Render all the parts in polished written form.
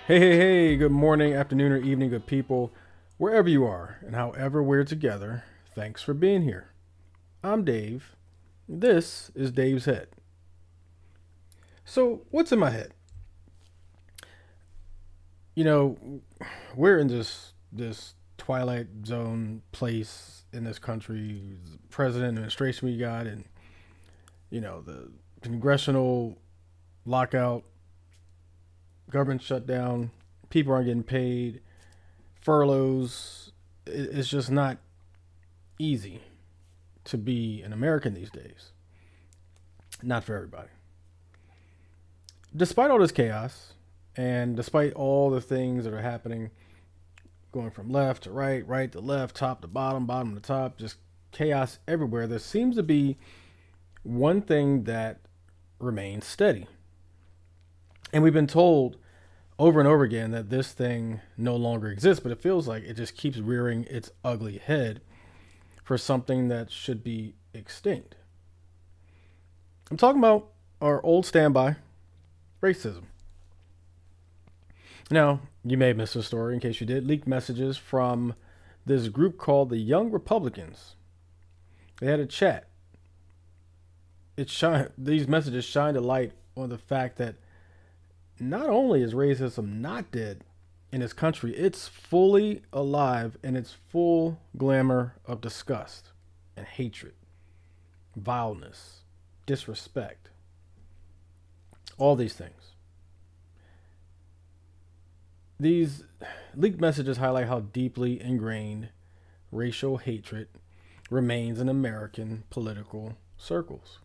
Hey, hey, hey, good morning, afternoon, or evening, good people, wherever you are, and however we're together, thanks for being here. I'm Dave. This is Dave's Head. So, what's in my head? You know, we're in this twilight zone place in this country, president administration we got, and the congressional lockout, government shutdown, people aren't getting paid, furloughs. It's just not easy to be an American these days. Not for everybody. Despite all this chaos, and despite all the things that are happening, going from left to right, right to left, top to bottom, bottom to top, just chaos everywhere, there seems to be one thing that remains steady. And we've been told over and over again that this thing no longer exists, but it feels like it just keeps rearing its ugly head for something that should be extinct. I'm talking about our old standby, racism. Now, you may have missed the story in case you did. Leaked messages from this group called the Young Republicans. They had a chat. These messages shined a light on the fact that not only is racism not dead in this country, it's fully alive in its full glamour of disgust and hatred, vileness, disrespect, all these things. These leaked messages highlight how deeply ingrained racial hatred remains in American political circles.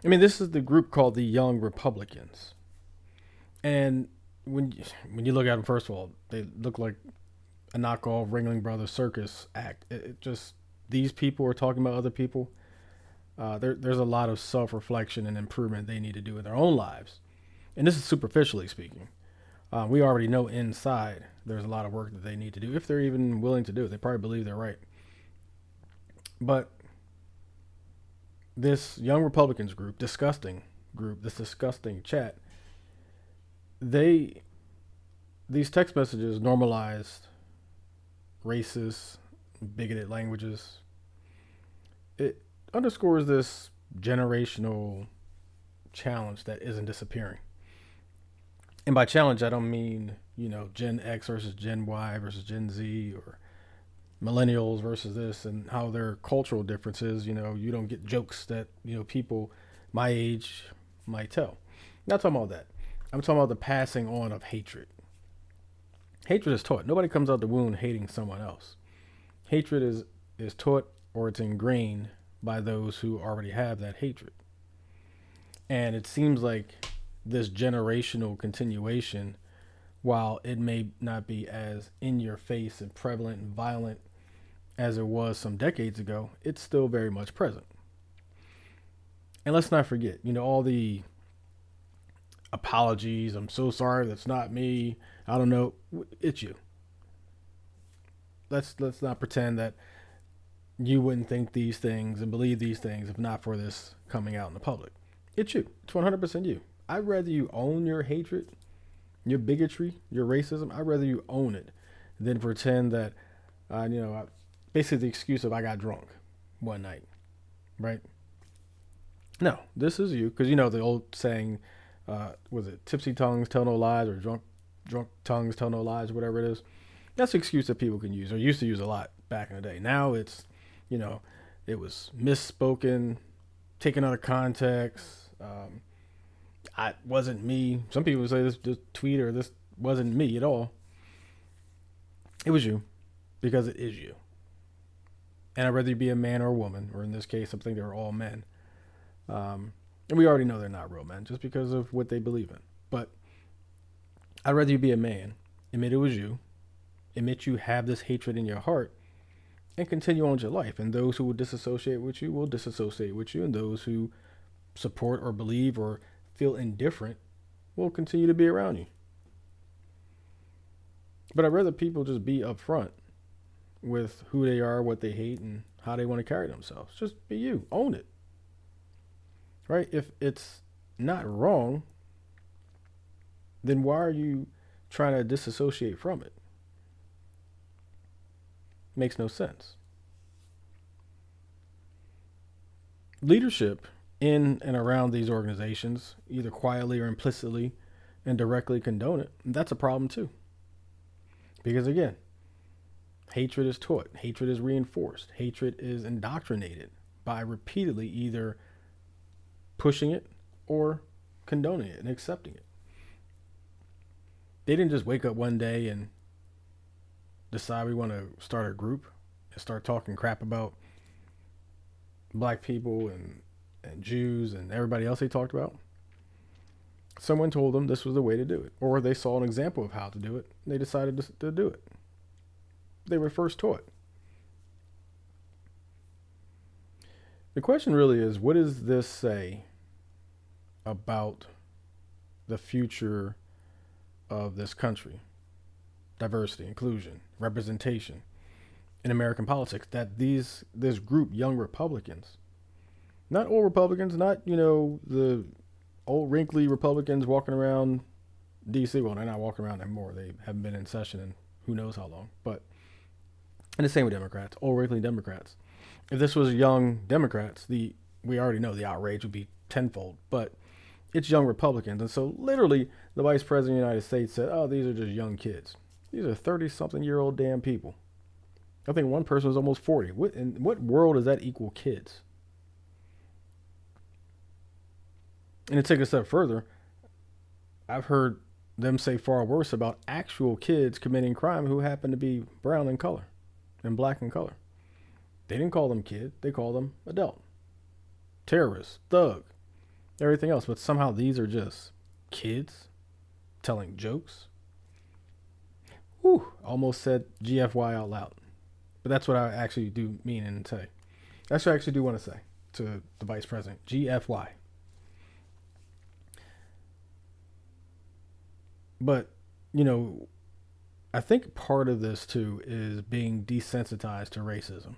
I mean, this is the group called the Young Republicans. And when you look at them, first of all, they look like a knockoff Ringling Brothers circus act. It just these people are talking about other people. There's a lot of self-reflection and improvement they need to do in their own lives, and this is superficially speaking. We already know inside there's a lot of work that they need to do if they're even willing to do it. They probably believe they're right, but this Young Republicans group, this disgusting chat, they these text messages normalized racist, bigoted languages. It underscores this generational challenge that isn't disappearing. And by challenge, I don't mean, Gen X versus Gen Y versus Gen Z or millennials versus this and how there are cultural differences. You don't get jokes that, people my age might tell. Not talking about that. I'm talking about the passing on of hatred. Hatred is taught. Nobody comes out the womb hating someone else. Hatred is taught or it's ingrained by those who already have that hatred. And it seems like this generational continuation, while it may not be as in your face and prevalent and violent as it was some decades ago, it's still very much present. And let's not forget, all the apologies. I'm so sorry. That's not me. I don't know. It's you. Let's not pretend that you wouldn't think these things and believe these things if not for this coming out in the public. It's you. It's 100% you. I'd rather you own your hatred, your bigotry, your racism. I'd rather you own it than pretend that, basically the excuse of I got drunk one night, right? No, this is you because the old saying, was it tipsy tongues tell no lies or drunk tongues tell no lies, whatever it is. That's an excuse that people can use or used to use a lot back in the day. Now it's, you know, it was misspoken, taken out of context. I wasn't me. Some people say this tweet or this wasn't me at all. It was you because it is you. And I'd rather you be a man or a woman, or in this case, I think they're all men. And we already know they're not real men just because of what they believe in. But I'd rather you be a man, admit it was you, admit you have this hatred in your heart, and continue on with your life. And those who will disassociate with you will disassociate with you, and those who support or believe or feel indifferent will continue to be around you. But I'd rather people just be upfront with who they are, what they hate, and how they want to carry themselves. Just be you. Own it. Right? If it's not wrong, then why are you trying to disassociate from it. Makes no sense. Leadership in and around these organizations, either quietly or implicitly and directly condone it, that's a problem too. Because again, hatred is taught, hatred is reinforced, hatred is indoctrinated by repeatedly either pushing it or condoning it and accepting it. They didn't just wake up one day and decide we want to start a group and start talking crap about black people and Jews and everybody else they talked about. Someone told them this was the way to do it, or they saw an example of how to do it and they decided to do it. They were first taught. The question really is, what does this say about the future of this country? Diversity, inclusion, representation in American politics, that this group, young Republicans, not old Republicans, not, the old wrinkly Republicans walking around DC. Well, they're not walking around anymore. They haven't been in session in who knows how long. And the same with Democrats, old wrinkly Democrats. If this was young Democrats, we already know the outrage would be tenfold. But it's young Republicans. And so literally the Vice President of the United States said, oh, these are just young kids. These are 30-something-year-old damn people. I think one person was almost 40. In what world does that equal kids? And to take a step further, I've heard them say far worse about actual kids committing crime who happen to be brown in color and black in color. They didn't call them kid. They called them adult. Terrorist, thug, everything else. But somehow these are just kids telling jokes. Whew, almost said GFY out loud. But that's what I actually do mean and say. That's what I actually do want to say to the Vice President. GFY. But, I think part of this too is being desensitized to racism.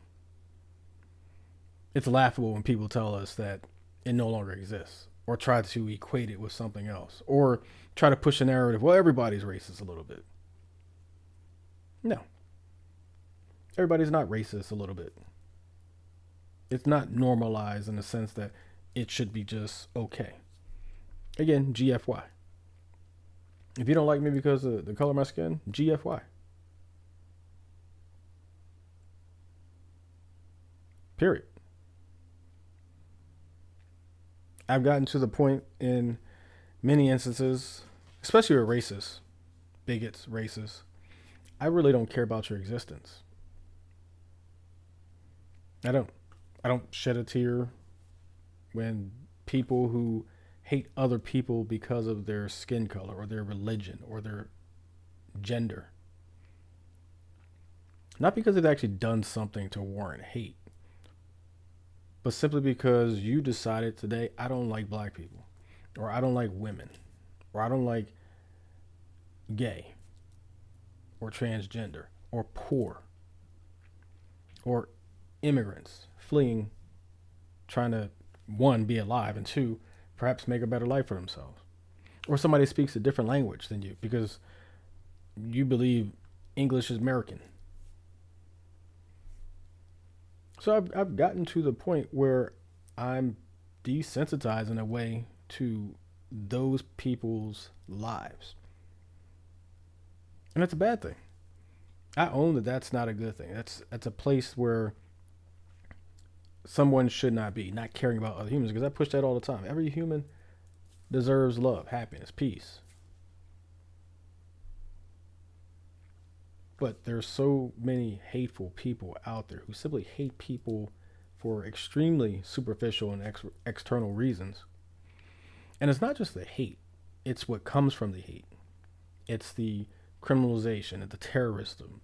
It's laughable when people tell us that it no longer exists, or try to equate it with something else, or try to push a narrative, well, everybody's racist a little bit. No. Everybody's not racist a little bit. It's not normalized in the sense that it should be just okay. Again, GFY. If you don't like me because of the color of my skin, GFY. Period. I've gotten to the point in many instances, especially with racists, bigots, racists, I really don't care about your existence. I don't. I don't shed a tear when people who hate other people because of their skin color or their religion or their gender. Not because they've actually done something to warrant hate, but simply because you decided today, I don't like black people, or I don't like women, or I don't like gay, or transgender, or poor, or immigrants fleeing, trying to, one, be alive, and two, perhaps make a better life for themselves. Or somebody speaks a different language than you because you believe English is American. So I've gotten to the point where I'm desensitized in a way to those people's lives. And that's a bad thing. I own that that's not a good thing. That's a place where someone should not be, not caring about other humans, because I push that all the time. Every human deserves love, happiness, peace. But there's so many hateful people out there who simply hate people for extremely superficial and external reasons. And it's not just the hate, it's what comes from the hate. It's the criminalization and the terrorism,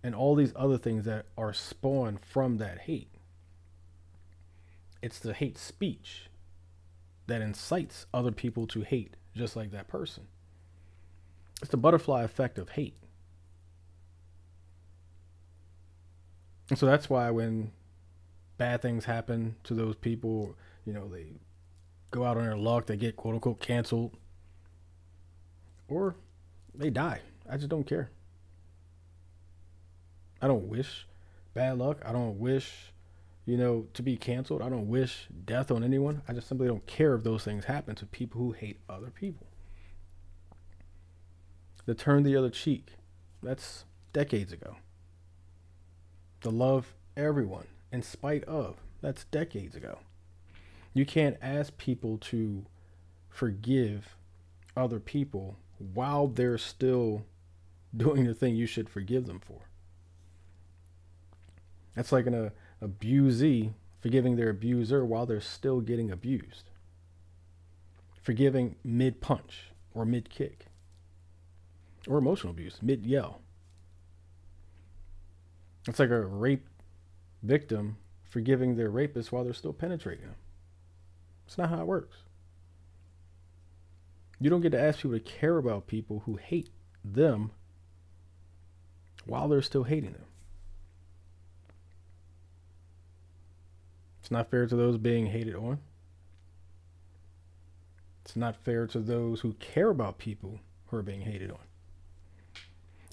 and all these other things that are spawned from that hate. It's the hate speech that incites other people to hate just like that person. It's the butterfly effect of hate. And so that's why when bad things happen to those people, they go out on their luck, they get quote unquote canceled, or they die. I just don't care. I don't wish bad luck. I don't wish, to be canceled. I don't wish death on anyone. I just simply don't care if those things happen to people who hate other people. The turn the other cheek, that's decades ago. The love everyone in spite of, that's decades ago. You can't ask people to forgive other people while they're still doing the thing you should forgive them for. That's like an abusee forgiving their abuser while they're still getting abused. Forgiving mid-punch or mid-kick. Or emotional abuse, mid-yell. It's like a rape victim forgiving their rapist while they're still penetrating them. It's not how it works. You don't get to ask people to care about people who hate them while they're still hating them. It's not fair to those being hated on. It's not fair to those who care about people who are being hated on.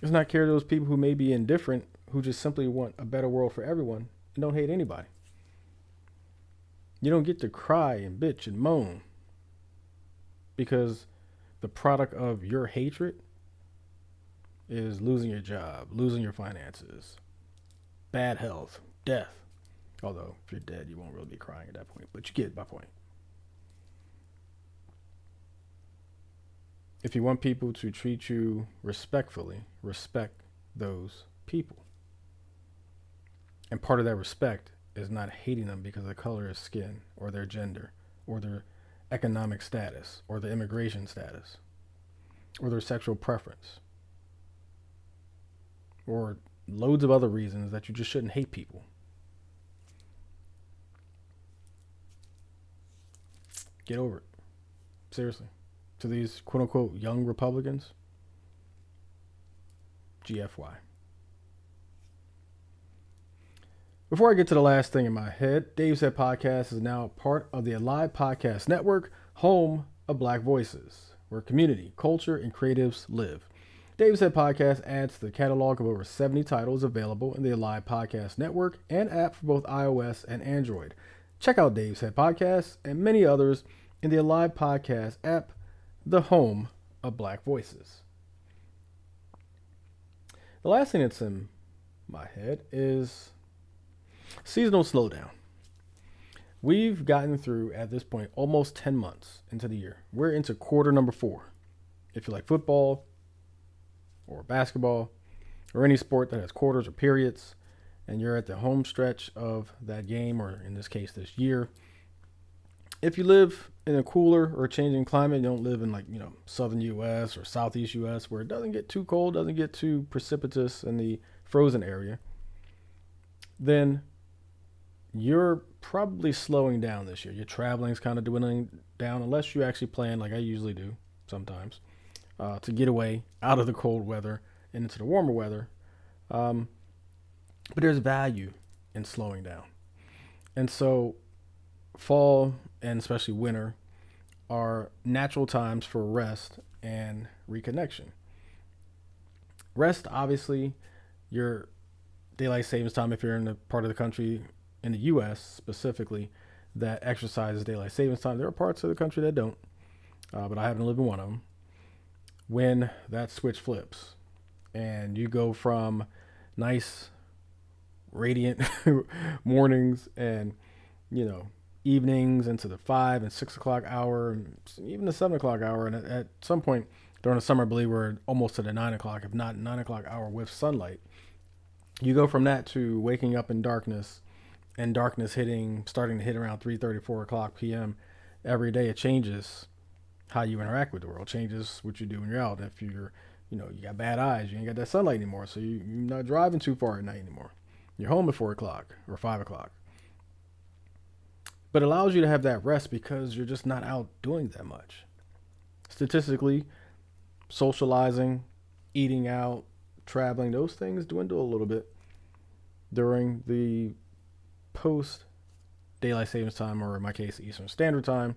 It's not fair to those people who may be indifferent, who just simply want a better world for everyone and don't hate anybody. You don't get to cry and bitch and moan because the product of your hatred is losing your job, losing your finances, bad health, death. Although, if you're dead, you won't really be crying at that point, but you get my point. If you want people to treat you respectfully, respect those people. And part of that respect is not hating them because of the color of their skin or their gender or their economic status or their immigration status or their sexual preference or loads of other reasons that you just shouldn't hate people. Get over it. Seriously. To these quote unquote young Republicans, GFY. Before I get to the last thing in my head, Dave Said Podcast is now part of the Alive Podcast Network, home of Black voices, where community, culture, and creatives live. Dave Said Podcast adds to the catalog of over 70 titles available in the Alive Podcast Network and app for both iOS and Android. Check out Dave Said Podcast and many others in the Alive Podcast app, the home of Black voices. The last thing that's in my head is seasonal slowdown. We've gotten through, at this point, almost 10 months into the year. We're into quarter number 4. If you like football or basketball or any sport that has quarters or periods, and you're at the home stretch of that game, or in this case, this year. If you live in a cooler or changing climate, you don't live in southern U.S. or southeast U.S. where it doesn't get too cold, doesn't get too precipitous in the frozen area, then you're probably slowing down this year. Your traveling's kind of dwindling down unless you actually plan, like I usually do sometimes, to get away out of the cold weather and into the warmer weather. But there's value in slowing down. And so fall and especially winter are natural times for rest and reconnection. Rest, obviously, your daylight savings time, if you're in the part of the country, in the U.S. specifically, that exercises daylight savings time. There are parts of the country that don't, but I happen to live in one of them. When that switch flips and you go from nice radiant mornings and evenings into the 5 and 6 o'clock hour and even the 7 o'clock hour, and at some point during the summer, I believe we're almost to the 9 o'clock, if not 9 o'clock hour with sunlight. You go from that to waking up in darkness, and darkness starting to hit around 3:30, 4 o'clock p.m. every day. It changes how you interact with the world, changes what you do when you're out. If you're you got bad eyes, you ain't got that sunlight anymore, so you're not driving too far at night anymore. You're home at 4 o'clock or 5 o'clock. But it allows you to have that rest because you're just not out doing that much. Statistically, socializing, eating out, traveling, those things dwindle a little bit during the post daylight savings time, or in my case, Eastern Standard Time,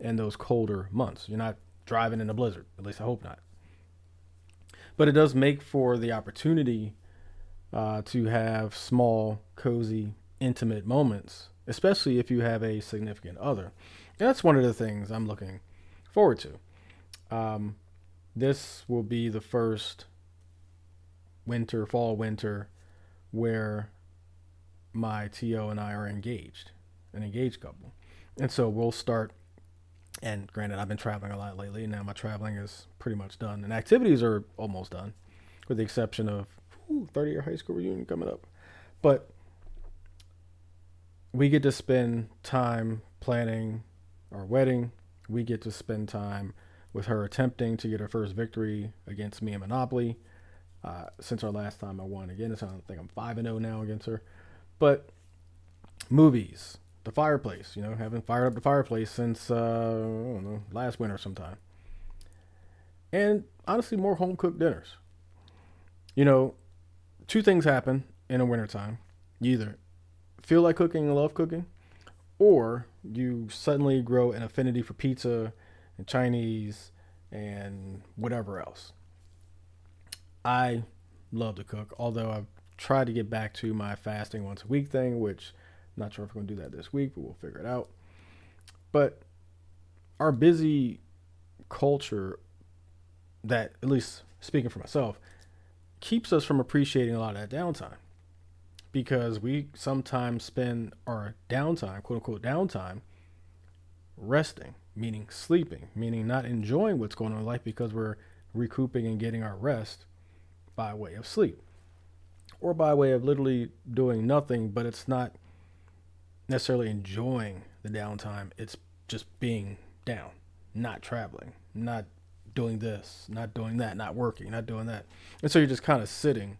and those colder months. You're not driving in a blizzard, at least I hope not. But it does make for the opportunity to have small, cozy, intimate moments, especially if you have a significant other. And that's one of the things I'm looking forward to. This will be the first fall, winter, where my TO and I are engaged, an engaged couple. And so we'll start. And granted, I've been traveling a lot lately. Now my traveling is pretty much done, and activities are almost done, with the exception of 30-year high school reunion coming up. But we get to spend time planning our wedding. We get to spend time with her attempting to get her first victory against me in Monopoly. Since our last time I won again, so I think I'm 5-0 now against her. But movies, the fireplace, haven't fired up the fireplace since, I don't know, last winter sometime. And honestly, more home cooked dinners. Two things happen in the wintertime. You either feel like cooking and love cooking, or you suddenly grow an affinity for pizza and Chinese and whatever else. I love to cook, although I've tried to get back to my fasting once a week thing, which I'm not sure if we're going to do that this week, but we'll figure it out. But our busy culture, that, at least speaking for myself, keeps us from appreciating a lot of that downtime, because we sometimes spend our downtime, quote unquote downtime, resting, meaning sleeping, meaning not enjoying what's going on in life because we're recouping and getting our rest by way of sleep, or by way of literally doing nothing, but it's not necessarily enjoying the downtime. It's just being down, not traveling, not doing this, not doing that, not working, not doing that. And so you're just kind of sitting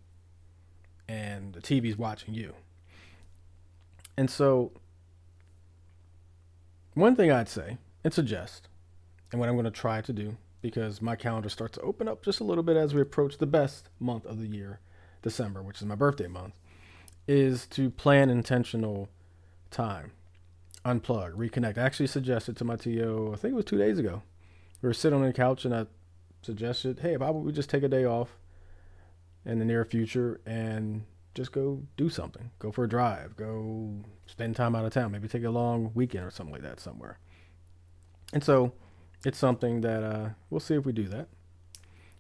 and the TV's watching you. And so one thing I'd say and suggest, and what I'm going to try to do, because my calendar starts to open up just a little bit as we approach the best month of the year, December, which is my birthday month, is to plan intentional time, unplug, reconnect. I actually suggested to my TO, I think it was 2 days ago. We were sitting on the couch and I suggested, hey, why would we just take a day off in the near future and just go do something, go for a drive, go spend time out of town, maybe take a long weekend or something like that somewhere. And so it's something that we'll see if we do that.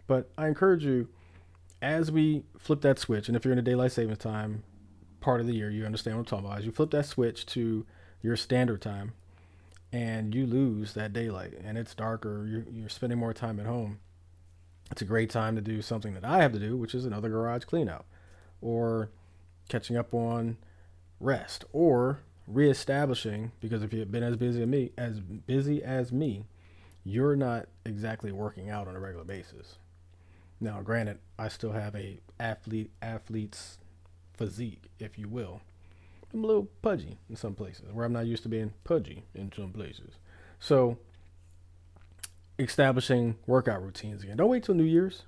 But I encourage you, as we flip that switch, and if you're in a daylight savings time part of the year, you understand what I'm talking about. As you flip that switch to your standard time and you lose that daylight and it's darker, you're spending more time at home, it's a great time to do something that I have to do, which is another garage clean out, or catching up on rest, or reestablishing, because if you've been as busy as me, you're not exactly working out on a regular basis. Now, granted, I still have a athlete's physique, if you will. I'm a little pudgy in some places, where I'm not used to being pudgy in some places. So, establishing workout routines again. Don't wait till New Year's.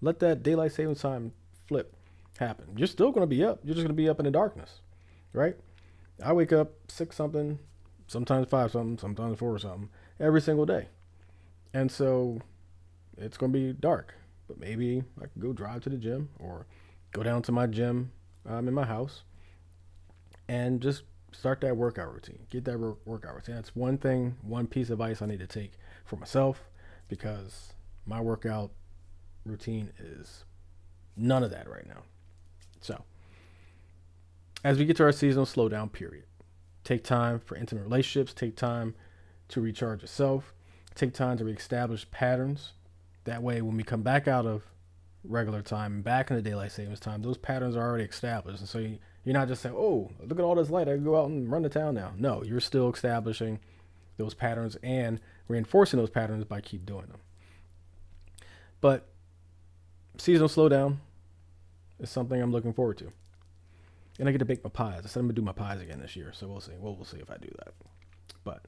Let that daylight savings time flip happen. You're still going to be up. You're just going to be up in the darkness, right? I wake up 6 something, sometimes 5 something, sometimes 4 something, every single day. And so it's going to be dark, but maybe I can go drive to the gym or go down to my gym in my house and just start that workout routine. Get that workout routine. That's one thing, one piece of advice I need to take for myself, because my workout routine is none of that right now. So as we get to our seasonal slowdown period, take time for intimate relationships, take time to recharge yourself, take time to reestablish patterns. That way, when we come back out of regular time, back in the daylight savings time, those patterns are already established. And so you're not just saying, oh, look at all this light, I can go out and run to town now. No, you're still establishing those patterns and reinforcing those patterns by keep doing them. But seasonal slowdown is something I'm looking forward to. And I get to bake my pies. I said I'm going to do my pies again this year, so we'll see. We'll see if I do that. But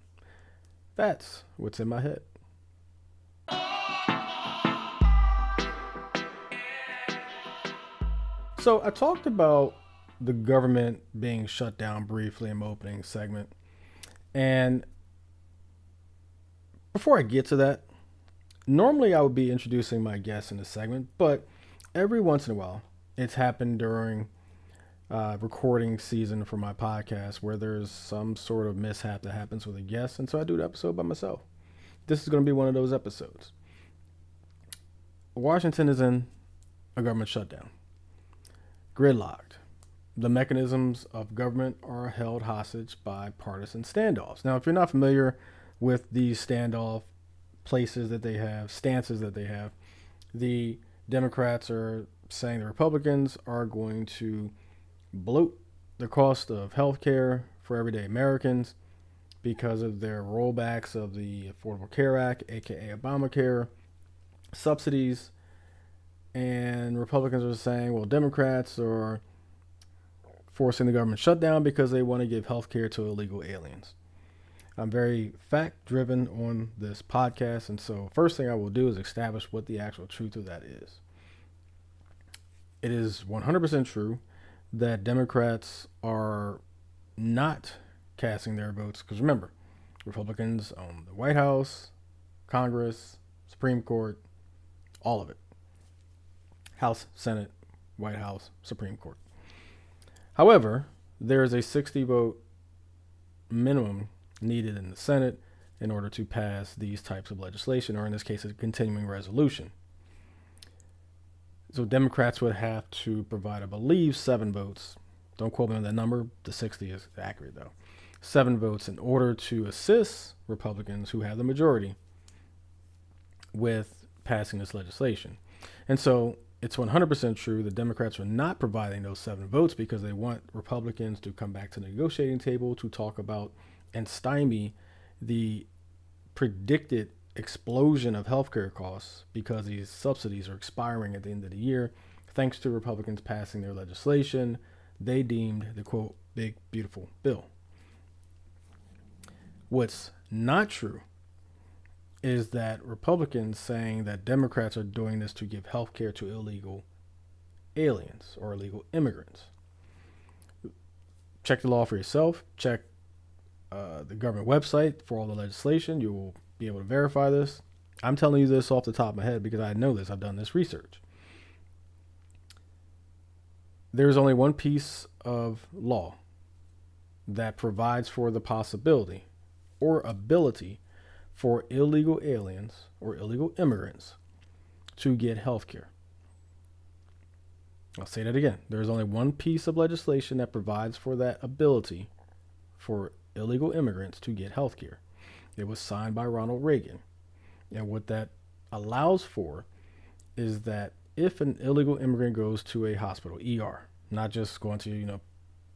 that's what's in my head. So I talked about the government being shut down briefly in my opening segment. And before I get to that, Normally, I would be introducing my guests in this segment, but every once in a while, it's happened during recording season for my podcast where there's some sort of mishap that happens with a guest, and so I do the episode by myself. This is going to be one of those episodes. Washington is in a government shutdown, gridlocked. The mechanisms of government are held hostage by partisan standoffs. Now, if you're not familiar with these standoff places that they have, stances that they have, the Democrats are saying the Republicans are going to bloat the cost of health care for everyday Americans because of their rollbacks of the Affordable Care Act, aka Obamacare, subsidies. And Republicans are saying, well, Democrats are forcing the government shutdown because they want to give health care to illegal aliens. I'm very fact driven on this podcast, and so first thing I will do is establish what the actual truth of that is. It is 100% true that Democrats are not casting their votes, because remember, Republicans own the White House, Congress, Supreme Court, all of it. House, Senate, White House, Supreme Court. However, there is a 60 vote minimum needed in the Senate in order to pass these types of legislation, or in this case, a continuing resolution. So Democrats would have to provide, I believe, 7 votes. Don't quote me on that number. The 60 is accurate, though. 7 votes in order to assist Republicans who have the majority with passing this legislation. And so it's 100% true that Democrats are not providing those 7 votes because they want Republicans to come back to the negotiating table to talk about and stymie the predicted explosion of healthcare costs because these subsidies are expiring at the end of the year. Thanks to Republicans passing their legislation they deemed the, quote, big, beautiful bill. What's not true is that Republicans saying that Democrats are doing this to give health care to illegal aliens or illegal immigrants. Check the law for yourself. Check the government website for all the legislation. You will be able to verify this. I'm telling you this off the top of my head because I know this. I've done this research. There's only one piece of law that provides for the possibility or ability for illegal aliens or illegal immigrants to get health care. I'll say that again. There's only one piece of legislation that provides for that ability for illegal immigrants to get health care. It was signed by Ronald Reagan. And what that allows for is that if an illegal immigrant goes to a hospital, ER, not just going to,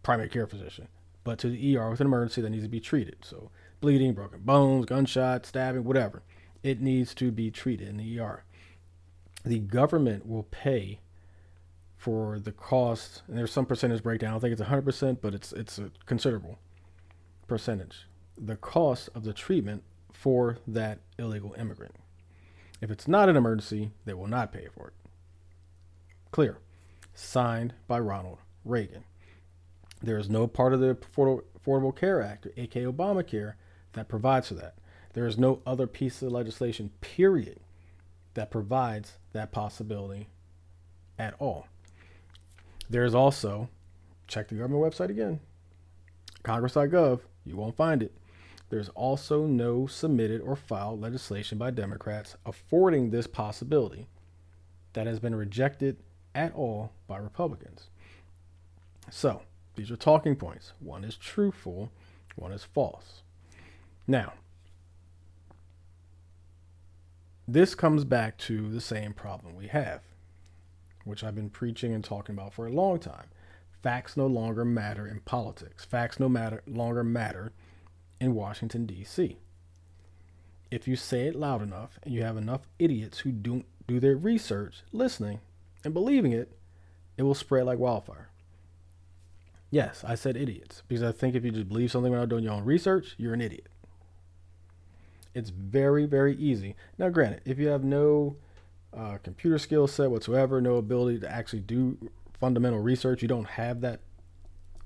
primary care physician, but to the ER with an emergency that needs to be treated. So bleeding, broken bones, gunshot, stabbing, whatever. It needs to be treated in the ER. The government will pay for the cost, and there's some percentage breakdown. I don't think it's 100%, but it's a considerable percentage. The cost of the treatment for that illegal immigrant. If it's not an emergency, they will not pay for it. Clear. Signed by Ronald Reagan. There is no part of the Affordable Care Act, aka Obamacare, that provides for that. There is no other piece of legislation, period, that provides that possibility at all. There is also, check the government website again, congress.gov, you won't find it. There's also no submitted or filed legislation by Democrats affording this possibility that has been rejected at all by Republicans. So, these are talking points. One is truthful, one is false. Now, this comes back to the same problem we have, which I've been preaching and talking about for a long time. Facts no longer matter in politics. Facts longer matter in Washington, D.C. If you say it loud enough and you have enough idiots who do their research, listening, and believing it, it will spread like wildfire. Yes, I said idiots, because I think if you just believe something without doing your own research, you're an idiot. It's very, very easy. Now, granted, if you have no computer skill set whatsoever, no ability to actually do fundamental research, you don't have that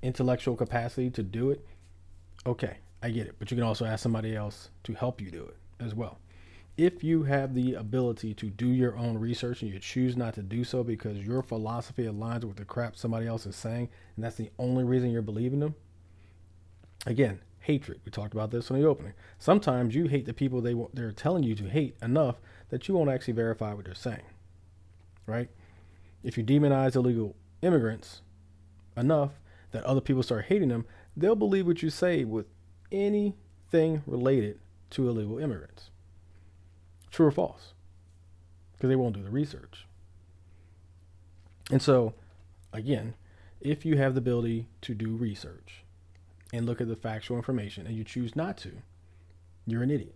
intellectual capacity to do it, okay, I get it. But you can also ask somebody else to help you do it as well. If you have the ability to do your own research and you choose not to do so because your philosophy aligns with the crap somebody else is saying, and that's the only reason you're believing them, again, hatred. We talked about this in the opening. Sometimes you hate the people they're telling you to hate enough that you won't actually verify what they're saying, right? If you demonize illegal immigrants enough that other people start hating them, they'll believe what you say with anything related to illegal immigrants. True or false? Because they won't do the research. And so, again, if you have the ability to do research and look at the factual information and you choose not to, you're an idiot.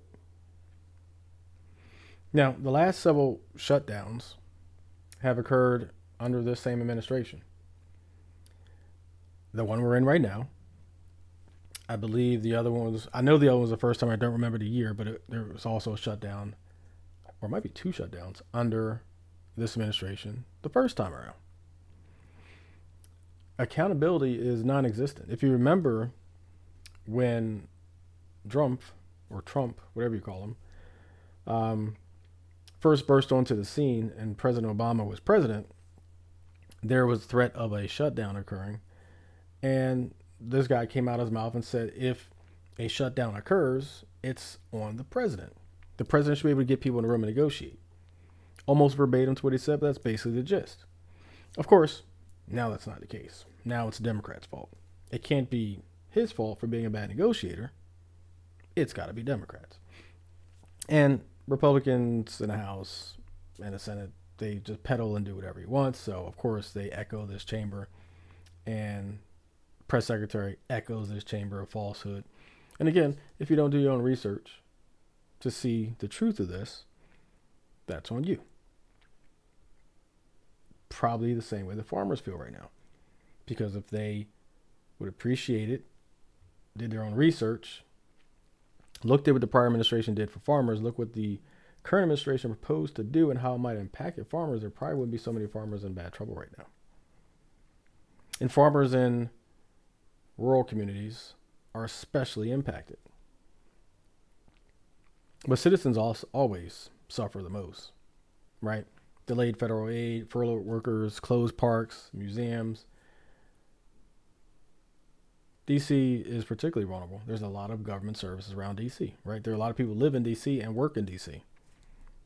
Now, the last several shutdowns have occurred under this same administration. The one we're in right now, I believe the other one was, I know the other one was the first time, I don't remember the year, but there was also a shutdown, or it might be two shutdowns under this administration the first time around. Accountability is non-existent. If you remember when Trump, whatever you call him, first burst onto the scene and President Obama was president, there was threat of a shutdown occurring. And this guy came out of his mouth and said, if a shutdown occurs, it's on the president. The president should be able to get people in the room and negotiate. Almost verbatim to what he said, but that's basically the gist. Of course, now that's not the case. Now it's the Democrats' fault. It can't be his fault for being a bad negotiator. It's got to be Democrats. And Republicans in the House and the Senate, they just peddle and do whatever he wants. So, of course, they echo this chamber. And press secretary echoes this chamber of falsehood. And again, if you don't do your own research to see the truth of this, that's on you. Probably the same way the farmers feel right now. Because if they would appreciate it, did their own research, looked at what the prior administration did for farmers, look what the current administration proposed to do and how it might impact farmers, there probably wouldn't be so many farmers in bad trouble right now. And farmers in rural communities are especially impacted. But citizens also always suffer the most, right? Delayed federal aid, furloughed workers, closed parks, museums. DC is particularly vulnerable. There's a lot of government services around DC, right? There are a lot of people who live in DC and work in DC.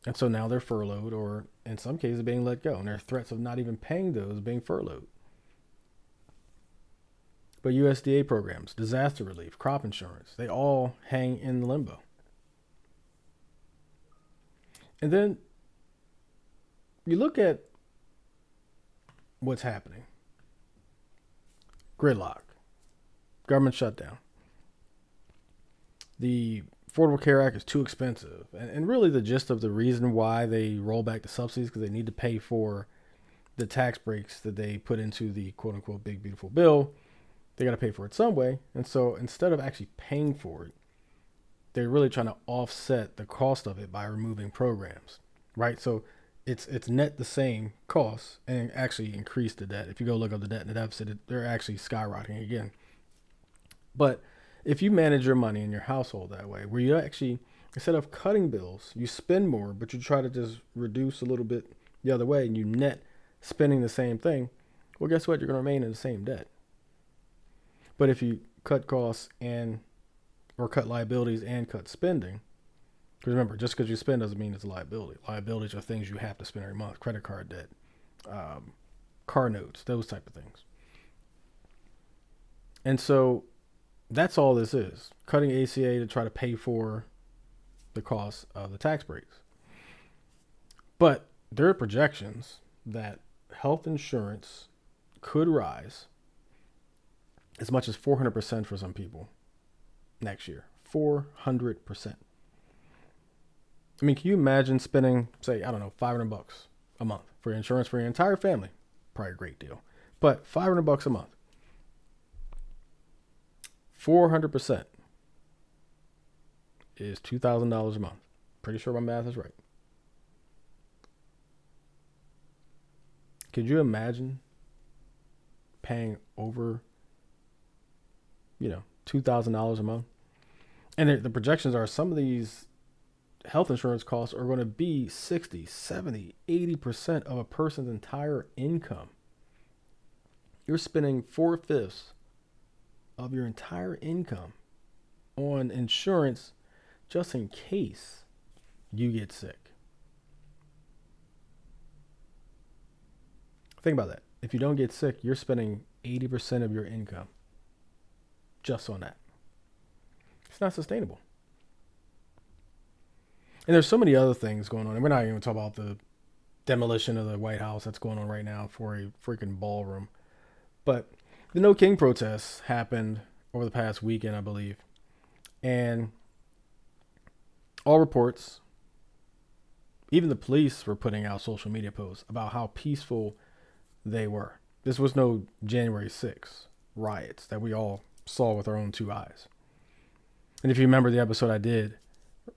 And so now they're furloughed or in some cases being let go. And there are threats of not even paying those being furloughed. But USDA programs, disaster relief, crop insurance, they all hang in limbo. And then you look at what's happening. Gridlock, government shutdown. The Affordable Care Act is too expensive. And really the gist of the reason why they roll back the subsidies because they need to pay for the tax breaks that they put into the quote unquote big beautiful bill. They got to pay for it some way. And so instead of actually paying for it, they're really trying to offset the cost of it by removing programs, right? So it's net the same cost and actually increase the debt. If you go look up the debt and the deficit, they're actually skyrocketing again. But if you manage your money in your household that way, where you actually, instead of cutting bills, you spend more, but you try to just reduce a little bit the other way and you net spending the same thing, well, guess what? You're going to remain in the same debt. But if you cut costs or cut liabilities and cut spending, because remember, just because you spend doesn't mean it's a liability. Liabilities are things you have to spend every month: credit card debt, car notes, those type of things. And so that's all this is: cutting ACA to try to pay for the cost of the tax breaks. But there are projections that health insurance could rise as much as 400% for some people next year. 400%. I mean, can you imagine spending, say, I don't know, $500 a month for insurance for your entire family? Probably a great deal. But $500 a month. 400% is $2,000 a month. Pretty sure my math is right. Could you imagine paying over, $2,000 a month? And the projections are some of these health insurance costs are going to be 60, 70, 80% of a person's entire income. You're spending 4/5 of your entire income on insurance just in case you get sick. Think about that. If you don't get sick, you're spending 80% of your income just on that. It's not sustainable. And there's so many other things going on. And we're not even talking about the demolition of the White House that's going on right now for a freaking ballroom. But the No King protests happened over the past weekend, I believe. And all reports, even the police were putting out social media posts about how peaceful they were. This was no January 6th riots that we all saw with our own two eyes. And if you remember the episode I did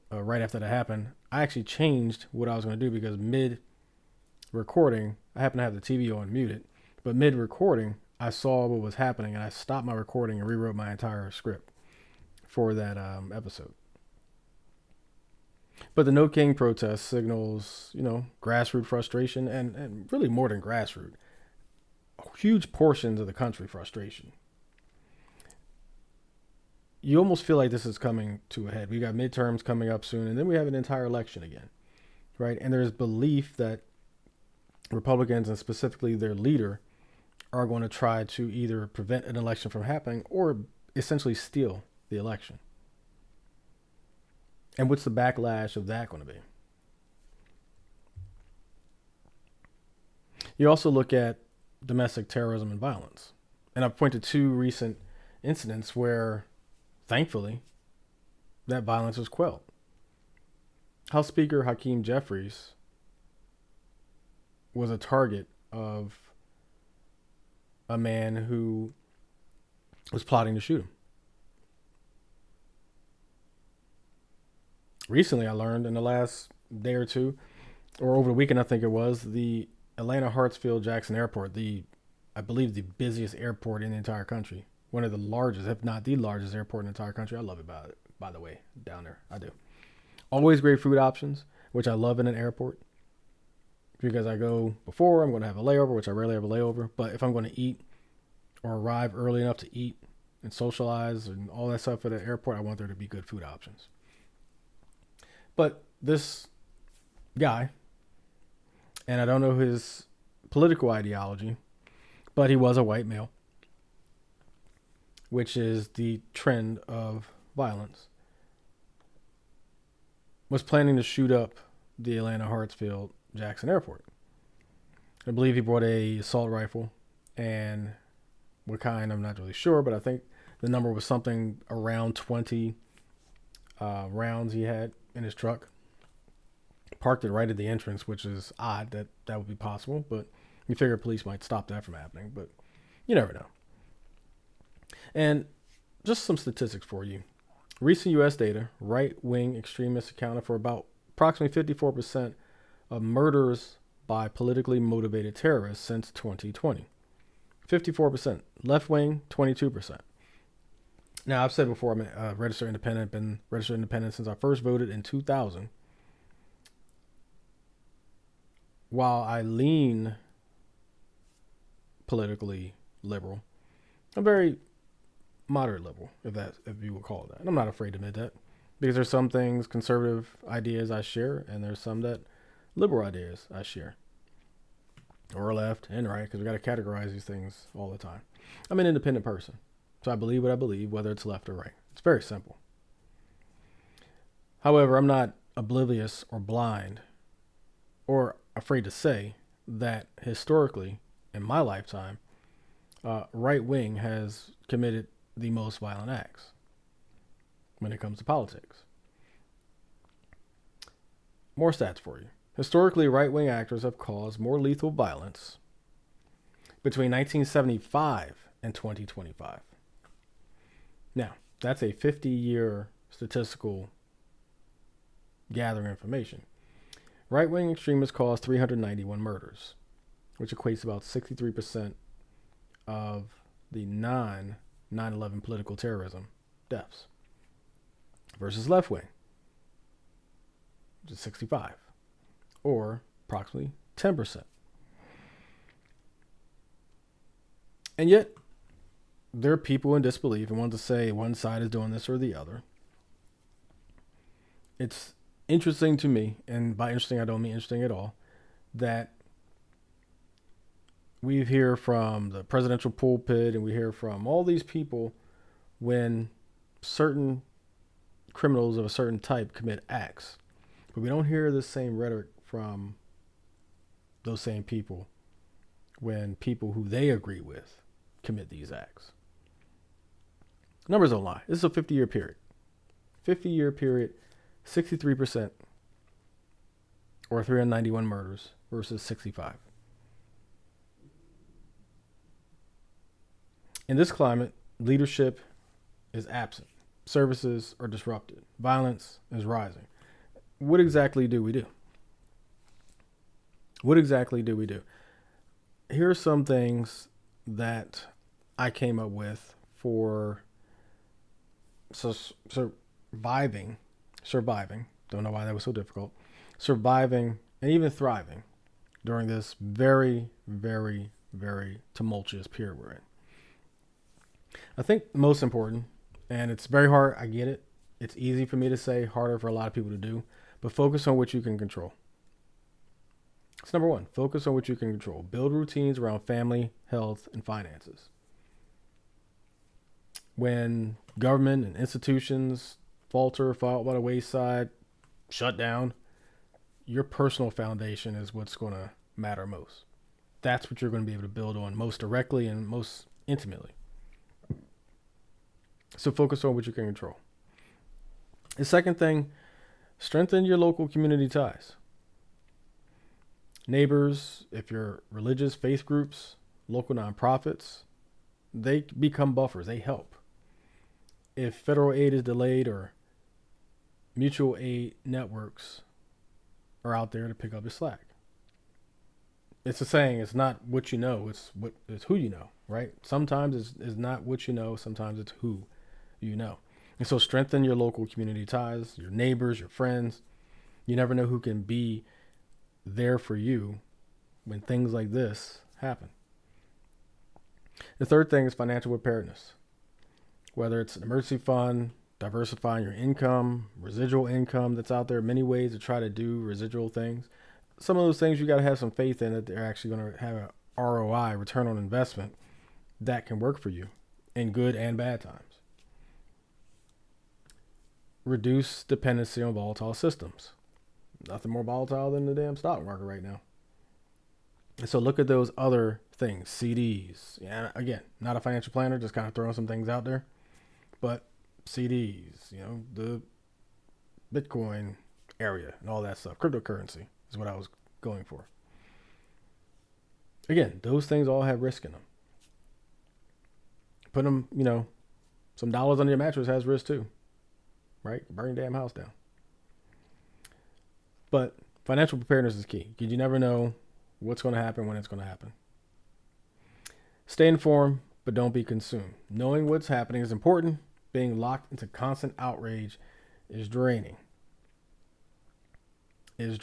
right after that happened, I actually changed what I was going to do because mid-recording, I happened to have the TV on muted, but mid-recording, I saw what was happening and I stopped my recording and rewrote my entire script for that episode. But the No King protest signals, grassroots frustration and really more than grassroots, huge portions of the country frustration. You almost feel like this is coming to a head. We got midterms coming up soon, and then we have an entire election again, right? And there's belief that Republicans, and specifically their leader, are going to try to either prevent an election from happening or essentially steal the election. And what's the backlash of that going to be? You also look at domestic terrorism and violence. And I've pointed to two recent incidents where, thankfully, that violence was quelled. House Speaker Hakeem Jeffries was a target of a man who was plotting to shoot him. Recently, I learned in the last day or two, or over the weekend, I think it was, the Atlanta Hartsfield-Jackson Airport, I believe the busiest airport in the entire country. One of the largest, if not the largest airport in the entire country. I love it, by the way, down there. I do. Always great food options, which I love in an airport. Because I go before, I'm going to have a layover, which I rarely have a layover. But if I'm going to eat or arrive early enough to eat and socialize and all that stuff at an airport, I want there to be good food options. But this guy, and I don't know his political ideology, but he was a white male, which is the trend of violence, was planning to shoot up the Atlanta Hartsfield-Jackson Airport. I believe he brought a assault rifle, and what kind, I'm not really sure, but I think the number was something around 20 rounds he had in his truck. Parked it right at the entrance, which is odd that would be possible, but you figure police might stop that from happening, but you never know. And just some statistics for you. Recent U.S. data, right-wing extremists accounted for about approximately 54% of murders by politically motivated terrorists since 2020. 54%. Left-wing, 22%. Now, I've said before, I'm a registered independent, been registered independent since I first voted in 2000. While I lean politically liberal, I'm very moderate liberal, if you would call it that. And I'm not afraid to admit that, because there's some things, conservative ideas I share, and there's some that liberal ideas I share, or left and right, because we got to categorize these things all the time. I'm an independent person, so I believe what I believe, whether it's left or right. It's very simple. However, I'm not oblivious or blind or afraid to say that historically, in my lifetime, right wing has committed the most violent acts when it comes to politics. More stats for you. Historically, right-wing actors have caused more lethal violence between 1975 and 2025. Now, that's a 50-year statistical gathering information. Right-wing extremists caused 391 murders, which equates to about 63% of the non-9/11 political terrorism deaths, versus left-wing. which is 65, or approximately 10%. And yet, there are people in disbelief and want to say one side is doing this or the other. It's interesting to me, and by interesting, I don't mean interesting at all, that we hear from the presidential pulpit and we hear from all these people when certain criminals of a certain type commit acts. But we don't hear the same rhetoric from those same people when people who they agree with commit these acts. Numbers don't lie. This is a 50-year period. 50-year period, 63%, or 391 murders versus 65. In this climate, leadership is absent. Services are disrupted. Violence is rising. What exactly do we do? What exactly do we do? Here are some things that I came up with for surviving, don't know why that was so difficult, surviving and even thriving during this very, very, very tumultuous period we're in. I think most important, and it's very hard, I get it. It's easy for me to say, harder for a lot of people to do, but focus on what you can control. It's number one, focus on what you can control. Build routines around family, health, and finances. When government and institutions falter, fall by the wayside, shut down, your personal foundation is what's going to matter most. That's what you're going to be able to build on most directly and most intimately. So focus on what you can control. The second thing, strengthen your local community ties. Neighbors, if you're religious, faith groups, local nonprofits, they become buffers. They help. If federal aid is delayed or mutual aid networks are out there to pick up the slack. It's a saying, it's not what you know, it's who you know, right? Sometimes it's not what you know, sometimes it's who you know. And so strengthen your local community ties, your neighbors, your friends. You never know who can be there for you when things like this happen. The third thing is financial preparedness. Whether it's an emergency fund, diversifying your income, residual income that's out there, many ways to try to do residual things. Some of those things you got to have some faith in that they're actually going to have a ROI, return on investment, that can work for you in good and bad times. Reduce dependency on volatile systems. Nothing more volatile than the damn stock market right now. And so look at those other things, CDs. Yeah, again, not a financial planner, just kind of throwing some things out there. But CDs, the Bitcoin area and all that stuff. Cryptocurrency is what I was going for. Again, those things all have risk in them. Put them, some dollars under your mattress has risk too, right? Burn your damn house down. But financial preparedness is key because you never know what's going to happen when it's going to happen. Stay informed, but don't be consumed. Knowing what's happening is important. Being locked into constant outrage is draining. It's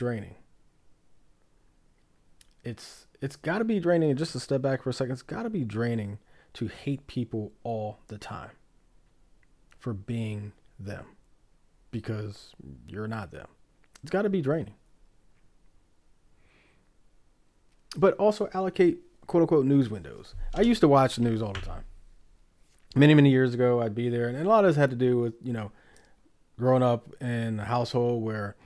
got to be draining. Just to step back for a second, it's got to be draining to hate people all the time for being them because you're not them. It's got to be draining. But also allocate quote unquote news windows. I used to watch the news all the time. Many, many years ago, I'd be there. And a lot of this had to do with, growing up in a household where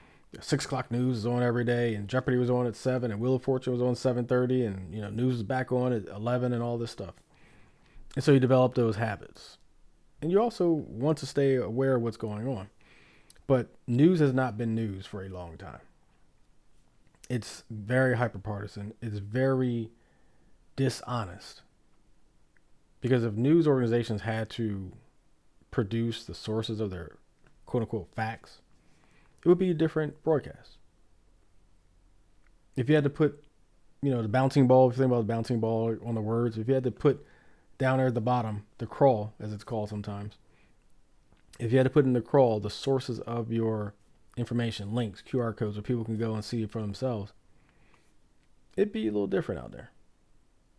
6 o'clock news was on every day and Jeopardy was on at 7 and Wheel of Fortune was on 7:30 and, news was back on at 11 and all this stuff. And so you develop those habits. And you also want to stay aware of what's going on. But news has not been news for a long time. It's very hyperpartisan. It's very dishonest. Because if news organizations had to produce the sources of their quote unquote facts, it would be a different broadcast. If you had to put, the bouncing ball, if you think about the bouncing ball on the words, if you had to put down there at the bottom, the crawl, as it's called sometimes, if you had to put in the crawl the sources of your information, links, QR codes where people can go and see it for themselves, it'd be a little different out there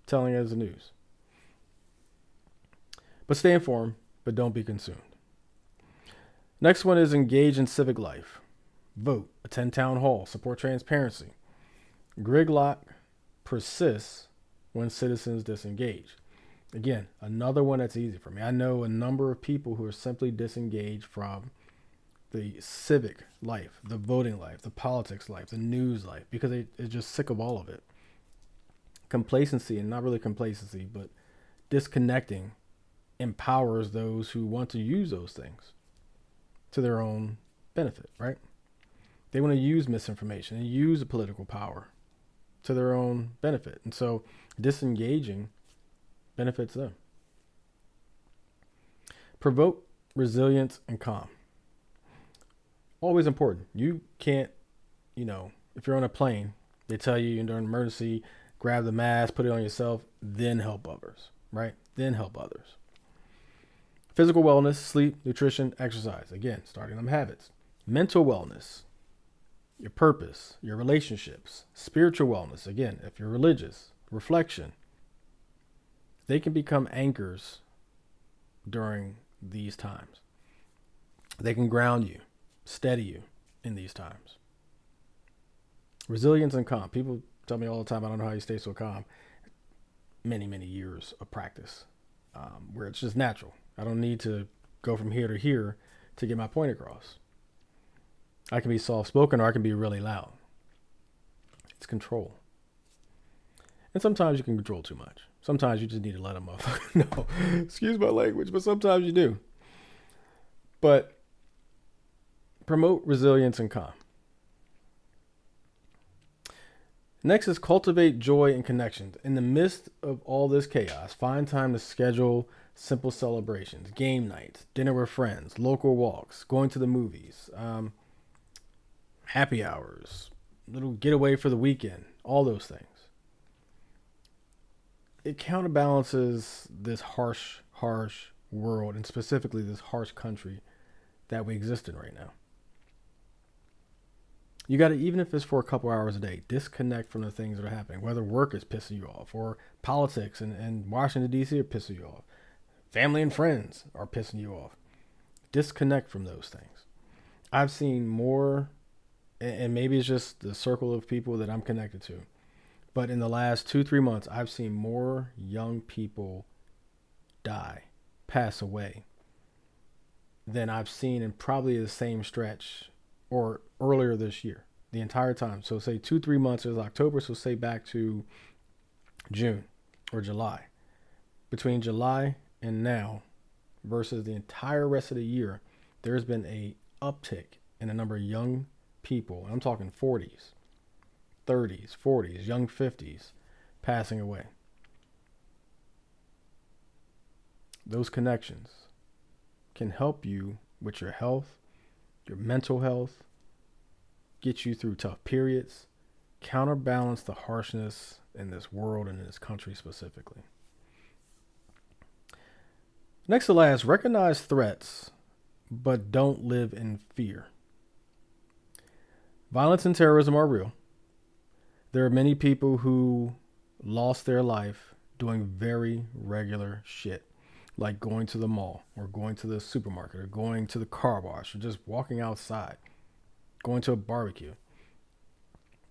telling it as the news. But stay informed, but don't be consumed. Next one is engage in civic life. Vote, attend town hall, support transparency. Gridlock persists when citizens disengage. Again, another one that's easy for me. I know a number of people who are simply disengaged from the civic life, the voting life, the politics life, the news life, because they're just sick of all of it. Complacency, and not really complacency, but disconnecting empowers those who want to use those things to their own benefit, right? They want to use misinformation and use the political power to their own benefit. And so disengaging benefits them. Provoke resilience and calm. Always important. You can't, if you're on a plane, they tell you during an emergency, grab the mask, put it on yourself, then help others, right? Then help others. Physical wellness, sleep, nutrition, exercise. Again, starting them habits. Mental wellness, your purpose, your relationships. Spiritual wellness, again, if you're religious, reflection. They can become anchors during these times. They can ground you, steady you in these times. Resilience and calm. People tell me all the time, I don't know how you stay so calm. Many, many years of practice where it's just natural. I don't need to go from here to here to get my point across. I can be soft-spoken or I can be really loud. It's control. And sometimes you can control too much. Sometimes you just need to let them off. No, excuse my language, but sometimes you do. But promote resilience and calm. Next is cultivate joy and connections. In the midst of all this chaos, find time to schedule simple celebrations, game nights, dinner with friends, local walks, going to the movies, happy hours, little getaway for the weekend, all those things. It counterbalances this harsh world, and specifically this harsh country that we exist in right now. You got to, even if it's for a couple hours a day, disconnect from the things that are happening, whether work is pissing you off or politics and Washington, D.C. are pissing you off. Family and friends are pissing you off. Disconnect from those things. I've seen more, and maybe it's just the circle of people that I'm connected to, but in the last 2-3 months, I've seen more young people die, pass away, than I've seen in probably the same stretch or earlier this year, the entire time. So say 2-3 months is October, so say back to June or July. Between July and now versus the entire rest of the year, there's been a uptick in the number of young people, and I'm talking 40s, 30s, 40s, young 50s, passing away. Those connections can help you with your health, your mental health, get you through tough periods, counterbalance the harshness in this world and in this country specifically. Next to last, recognize threats, but don't live in fear. Violence and terrorism are real. There are many people who lost their life doing very regular shit, like going to the mall or going to the supermarket or going to the car wash or just walking outside, going to a barbecue.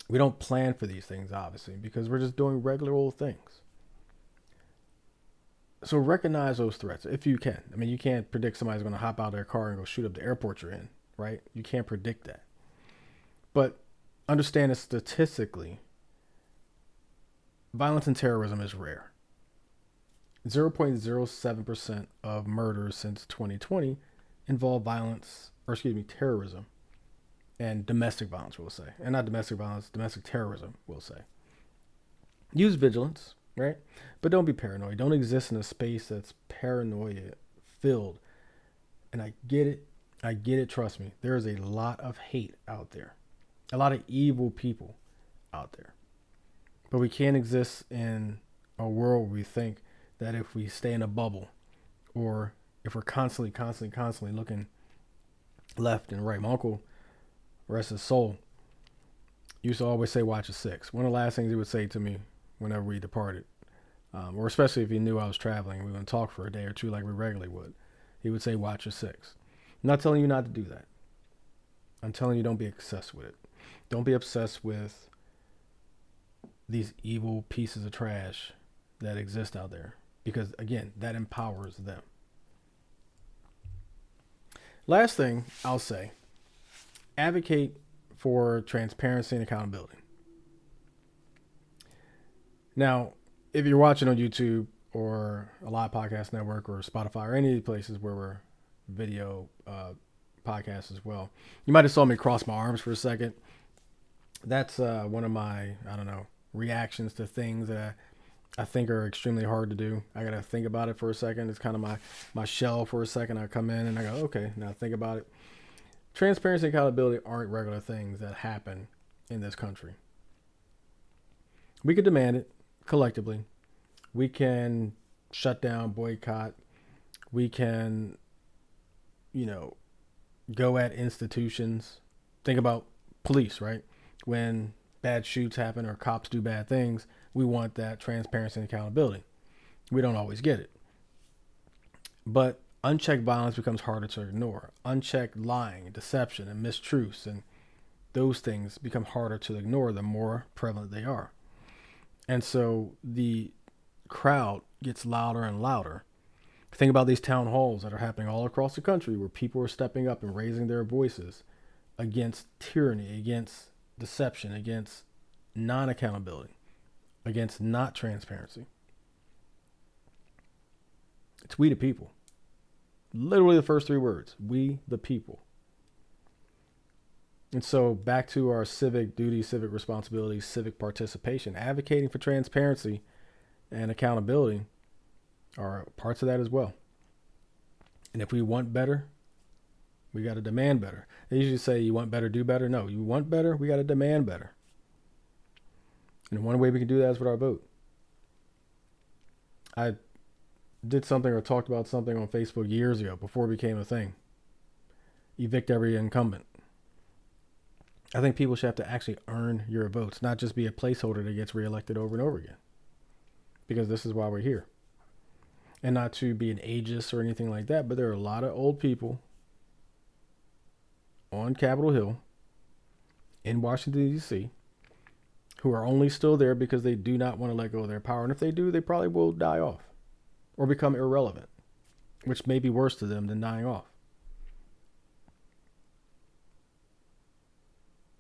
We don't plan for these things, obviously, because we're just doing regular old things. So recognize those threats if you can. I mean, you can't predict somebody's going to hop out of their car and go shoot up the airport you're in, right? You can't predict that. But understand that statistically, violence and terrorism is rare. 0.07% of murders since 2020 involve terrorism and domestic violence, we'll say. And not domestic violence, domestic terrorism, we'll say. Use vigilance, right? But don't be paranoid. Don't exist in a space that's paranoia filled. And I get it, trust me. There is a lot of hate out there. A lot of evil people out there. But we can't exist in a world where we think that if we stay in a bubble or if we're constantly looking left and right. My uncle rest his soul, used to always say, watch a six. One of the last things he would say to me whenever we departed, or especially if he knew I was traveling, we wouldn't talk for a day or two like we regularly would. He would say, watch a six. I'm not telling you not to do that. I'm telling you, don't be obsessed with it. Don't be obsessed with these evil pieces of trash that exist out there, because again, that empowers them. Last thing I'll say, advocate for transparency and accountability. Now, if you're watching on YouTube or a live podcast network or Spotify or any of the places where we're video podcasts as well, you might have saw me cross my arms for a second. That's one of my, reactions to things that I think are extremely hard to do. I got to think about it for a second. It's kind of my shell for a second. I come in and I go, okay, now think about it. Transparency and accountability aren't regular things that happen in this country. We could demand it collectively. We can shut down, boycott. We can, go at institutions. Think about police, right? When bad shoots happen or cops do bad things, we want that transparency and accountability. We don't always get it. But unchecked violence becomes harder to ignore. Unchecked lying, deception, and mistruths, and those things become harder to ignore the more prevalent they are. And so the crowd gets louder and louder. Think about these town halls that are happening all across the country where people are stepping up and raising their voices against tyranny, against deception, against non-accountability, against not transparency. It's we the people. Literally the first three words, we the people. And so back to our civic duty, civic responsibility, civic participation, advocating for transparency and accountability are parts of that as well. And if we want better, we got to demand better. They usually say, you want better, do better. No, you want better, we got to demand better. And one way we can do that is with our vote. I did something or talked about something on Facebook years ago before it became a thing. Evict every incumbent. I think people should have to actually earn your votes, not just be a placeholder that gets reelected over and over again. Because this is why we're here. And not to be an ageist or anything like that, but there are a lot of old people on Capitol Hill in Washington, D.C., who are only still there because they do not want to let go of their power. And if they do, they probably will die off or become irrelevant, which may be worse to them than dying off.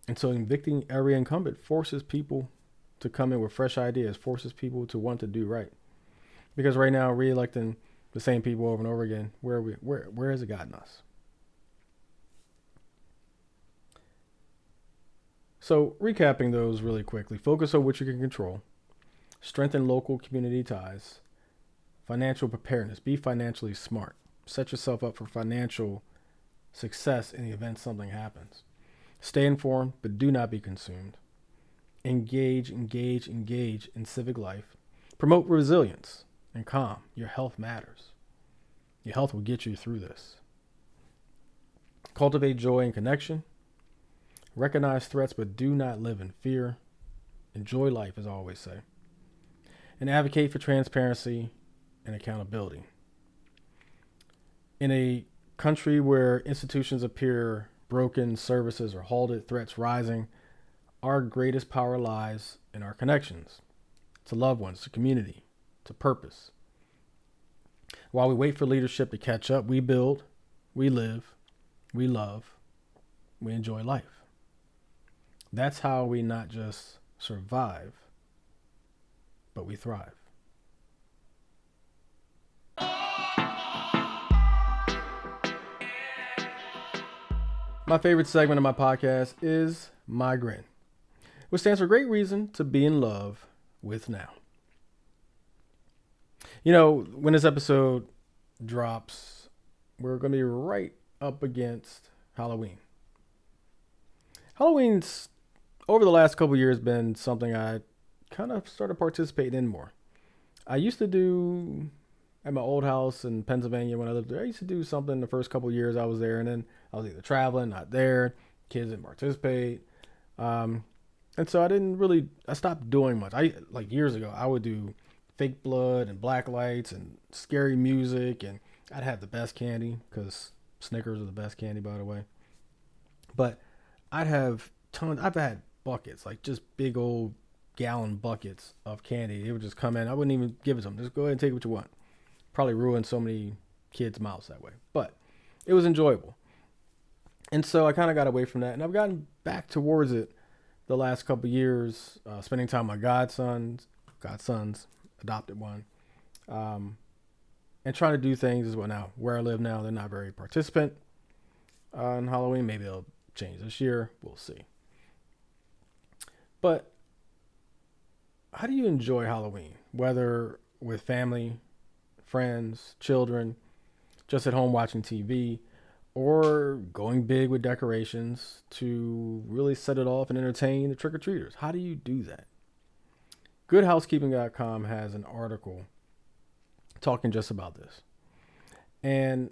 And so evicting every incumbent forces people to come in with fresh ideas, forces people to want to do right. Because right now, re-electing the same people over and over again, where has it gotten us? So recapping those really quickly, focus on what you can control, strengthen local community ties, financial preparedness, be financially smart, set yourself up for financial success in the event something happens. Stay informed, but do not be consumed. Engage in civic life. Promote resilience and calm. Your health matters. Your health will get you through this. Cultivate joy and connection. Recognize threats, but do not live in fear. Enjoy life, as I always say. And advocate for transparency and accountability. In a country where institutions appear broken, services are halted, threats rising, our greatest power lies in our connections to loved ones, to community, to purpose. While we wait for leadership to catch up, we build, we live, we love, we enjoy life. That's how we not just survive, but we thrive. My favorite segment of my podcast is my GRIN, which stands for Great Reason to Be in Love with Now. You know, when this episode drops, we're going to be right up against Halloween. Halloween's, over the last couple of years, been something I kind of started participating in more. I used to do, at my old house in Pennsylvania when I lived there, I used to do something the first couple of years I was there, and then I was either traveling, not there, Kids didn't participate. Um, and so I stopped doing much. Like years ago, I would do fake blood and black lights and scary music, and I'd have the best candy because Snickers are the best candy, by the way. But I'd have tons. I've had buckets, like just big old gallon buckets of candy. It would just come in. I wouldn't even give it to them. Just go ahead and take what you want. Probably ruined so many kids' mouths that way, but it was enjoyable. And so I kind of got away from that, and I've gotten back towards it the last couple of years, spending time with my godsons, adopted one, um, and trying to do things as well. Now, where I live now, they're not very participant on Halloween. Maybe they'll change this year. We'll see. But how do you enjoy Halloween? Whether with family, friends, children, just at home watching TV, or going big with decorations to really set it off and entertain the trick or treaters. How do you do that? GoodHousekeeping.com has an article talking just about this. And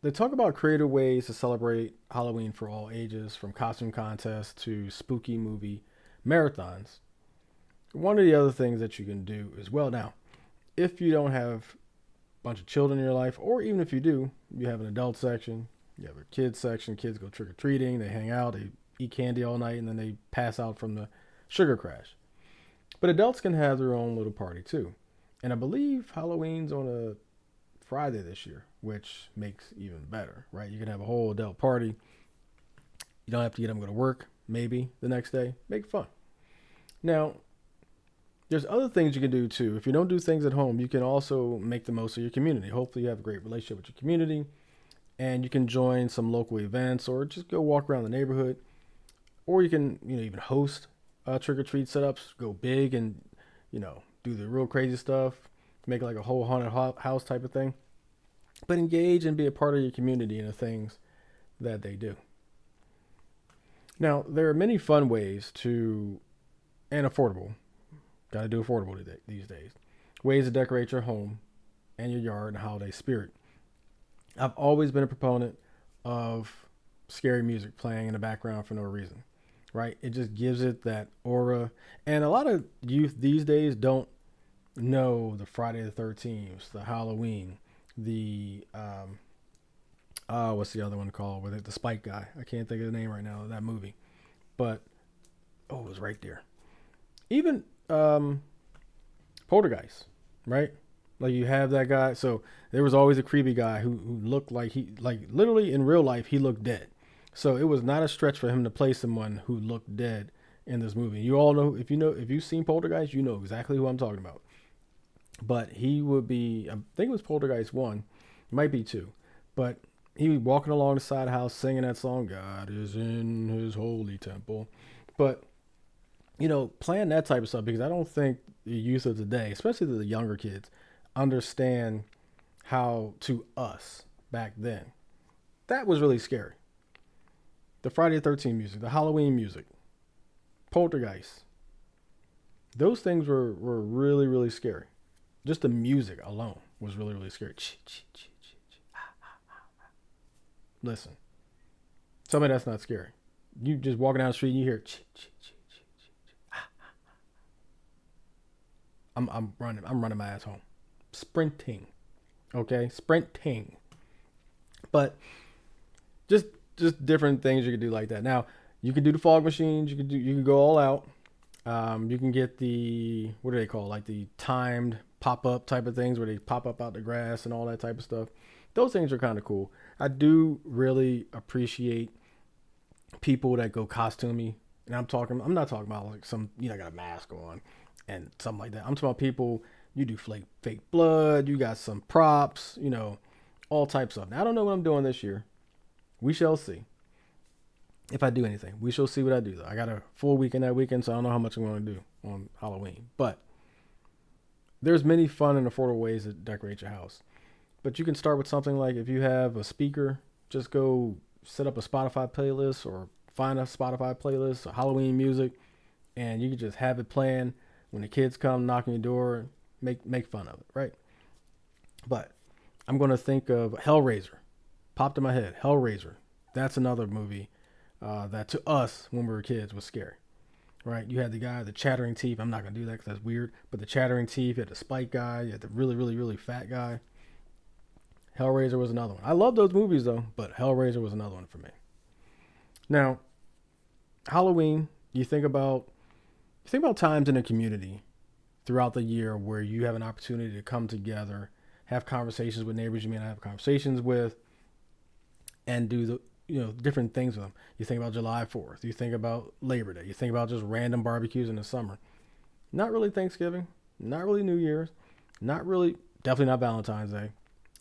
they talk about creative ways to celebrate Halloween for all ages, from costume contests to spooky movie marathons. One of the other things that you can do is, well, now, if you don't have a bunch of children in your life, or even if you do, you have an adult section, you have a kids section, kids go trick or treating, they hang out, they eat candy all night, and then they pass out from the sugar crash. But adults can have their own little party too. And I believe Halloween's on a Friday this year, which makes even better, right? You can have a whole adult party. You don't have to get them to go to work, maybe the next day. Make it fun. Now, there's other things you can do too. If you don't do things at home, you can also make the most of your community. Hopefully you have a great relationship with your community, and you can join some local events or just go walk around the neighborhood. Or you can, even host trick-or-treat setups, go big and, do the real crazy stuff, make it like a whole haunted house type of thing. But engage and be a part of your community in the things that they do. Now, there are many fun ways to, and affordable, got to do affordable these days, ways to decorate your home and your yard in holiday spirit. I've always been a proponent of scary music playing in the background for no reason, right? It just gives it that aura. And a lot of youth these days don't know the Friday the 13th, the Halloween, the, what's the other one called with it? The Spike guy. I can't think of the name right now of that movie. But, it was right there. Even Poltergeist, right? Like you have that guy. So there was always a creepy guy who looked like literally in real life, he looked dead. So it was not a stretch for him to play someone who looked dead in this movie. You all know, if you've seen Poltergeist, you know exactly who I'm talking about. But he would be, I think it was Poltergeist 1, it might be 2, but he was walking along the side of the house singing that song, God is in his holy temple. But, playing that type of stuff, because I don't think the youth of today, especially the younger kids, understand how to us back then. That was really scary. The Friday the 13th music, the Halloween music, Poltergeist. Those things were really, really scary. Just the music alone was really, really scary. Listen, tell me that's not scary. You just walking down the street and you hear I'm running my ass home. Sprinting. Okay? Sprinting. But just different things you could do like that. Now, you can do the fog machines, you can go all out. You can get the, what do they call it? Like the timed pop-up type of things where they pop up out the grass and all that type of stuff. Those things are kind of cool. I do really appreciate people that go costumey. And I'm not talking about like some, got a mask on and something like that. I'm talking about people, you do fake blood, you got some props, all types of. Now, I don't know what I'm doing this year. We shall see. If I do anything, we shall see what I do though. I got a full weekend that weekend, so I don't know how much I'm going to do on Halloween. But there's many fun and affordable ways to decorate your house. But you can start with something like, if you have a speaker, just go set up a Spotify playlist or find a Spotify playlist of Halloween music, and you can just have it playing when the kids come knock on your door. Make fun of it, right? But I'm going to think of Hellraiser. Popped in my head. Hellraiser. That's another movie. that to us when we were kids was scary, right? You had the guy, the chattering teeth. I'm not going to do that because that's weird. But the chattering teeth, you had the spike guy, you had the really, really, really fat guy. Hellraiser was another one. I love those movies though, but Hellraiser was another one for me. Now, Halloween, you think about times in a community throughout the year where you have an opportunity to come together, have conversations with neighbors you may not have conversations with, and do the different things with them. You think about July 4th. You think about Labor Day. You think about just random barbecues in the summer. Not really Thanksgiving. Not really New Year's. Not really, definitely not Valentine's Day.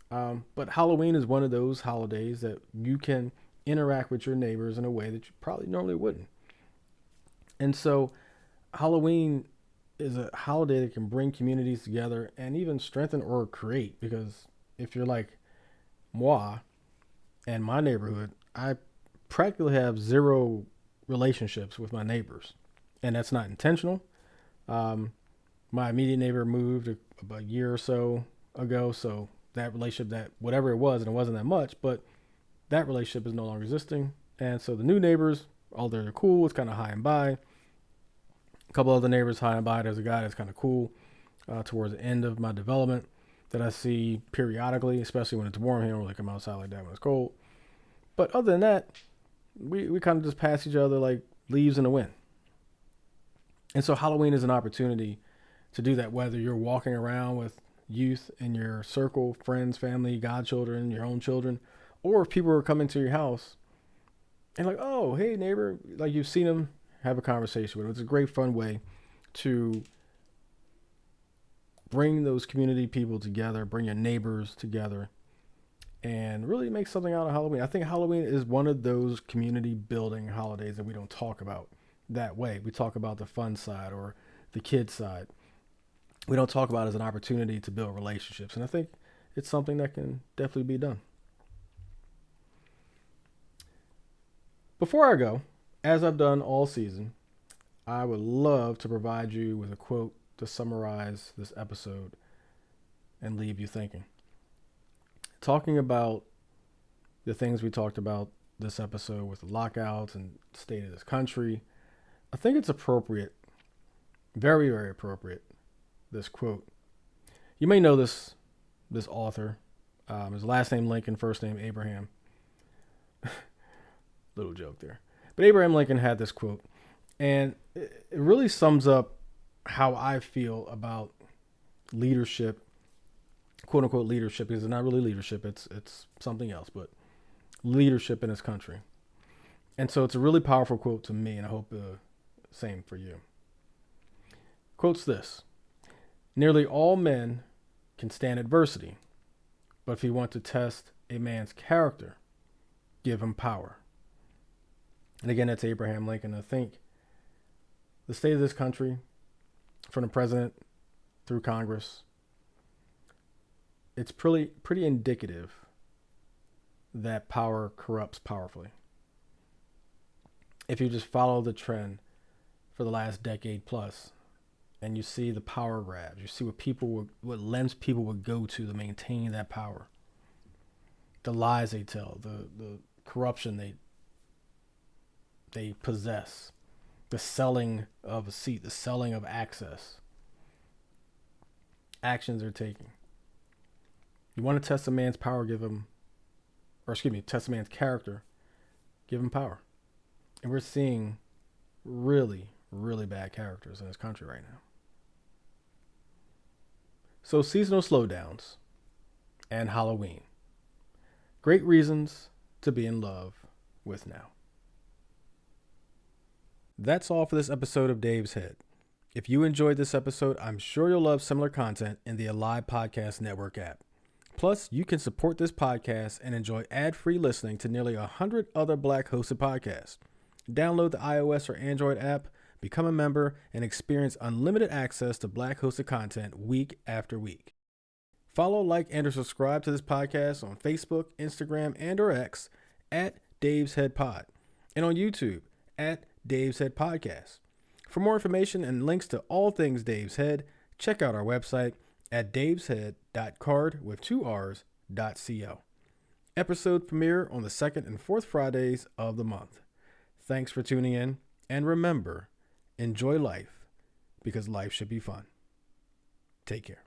But Halloween is one of those holidays that you can interact with your neighbors in a way that you probably normally wouldn't. And so Halloween is a holiday that can bring communities together and even strengthen or create, because if you're like moi and my neighborhood, I practically have zero relationships with my neighbors, and that's not intentional. My immediate neighbor moved about a year or so ago, so that relationship, that whatever it was, and it wasn't that much, but that relationship is no longer existing. And so the new neighbors, although they're cool, it's kind of high and by. A couple other neighbors high and by. There's a guy that's kind of cool towards the end of my development that I see periodically, especially when it's warm here. We'll like come outside like that when it's cold. But other than that, we kind of just pass each other like leaves in the wind. And so Halloween is an opportunity to do that, whether you're walking around with youth in your circle, friends, family, godchildren, your own children, or if people are coming to your house and like, oh, hey, neighbor, like you've seen them, have a conversation with them. It's a great, fun way to bring those community people together, bring your neighbors together, and really make something out of Halloween. I think Halloween is one of those community building holidays that we don't talk about that way. We talk about the fun side or the kid side. We don't talk about it as an opportunity to build relationships. And I think it's something that can definitely be done. Before I go, as I've done all season, I would love to provide you with a quote to summarize this episode and leave you thinking. Talking about the things we talked about this episode with the lockouts and the state of this country, I think it's appropriate, very, very appropriate, this quote. You may know this author. His last name Lincoln, first name Abraham. Little joke there. But Abraham Lincoln had this quote, and it really sums up how I feel about leadership, quote unquote leadership, because it's not really leadership, it's something else, but leadership in this country. And so it's a really powerful quote to me, and I hope the same for you. Quotes this: nearly all men can stand adversity, but if you want to test a man's character, give him power. And again, that's Abraham Lincoln. I think the state of this country, from the president through Congress, it's pretty indicative that power corrupts powerfully. If you just follow the trend for the last decade plus, and you see the power grabs, you see what lens people would go to maintain that power, the lies they tell, the corruption they possess, the selling of a seat, the selling of access, actions they're taking. You want to test a man's power, test a man's character, give him power. And we're seeing really, really bad characters in this country right now. So seasonal slowdowns and Halloween. Great reasons to be in love with now. That's all for this episode of Dave's Head. If you enjoyed this episode, I'm sure you'll love similar content in the Alive Podcast Network app. Plus, you can support this podcast and enjoy ad-free listening to nearly 100 other Black-hosted podcasts. Download the iOS or Android app, become a member, and experience unlimited access to Black-hosted content week after week. Follow, like, and or subscribe to this podcast on Facebook, Instagram, and or X at Dave's Head Pod, and on YouTube at Dave's Head Podcast. For more information and links to all things Dave's Head, check out our website at daveshead.card.co. Episodes premiere on the second and fourth Fridays of the month. Thanks for tuning in. And remember, enjoy life because life should be fun. Take care.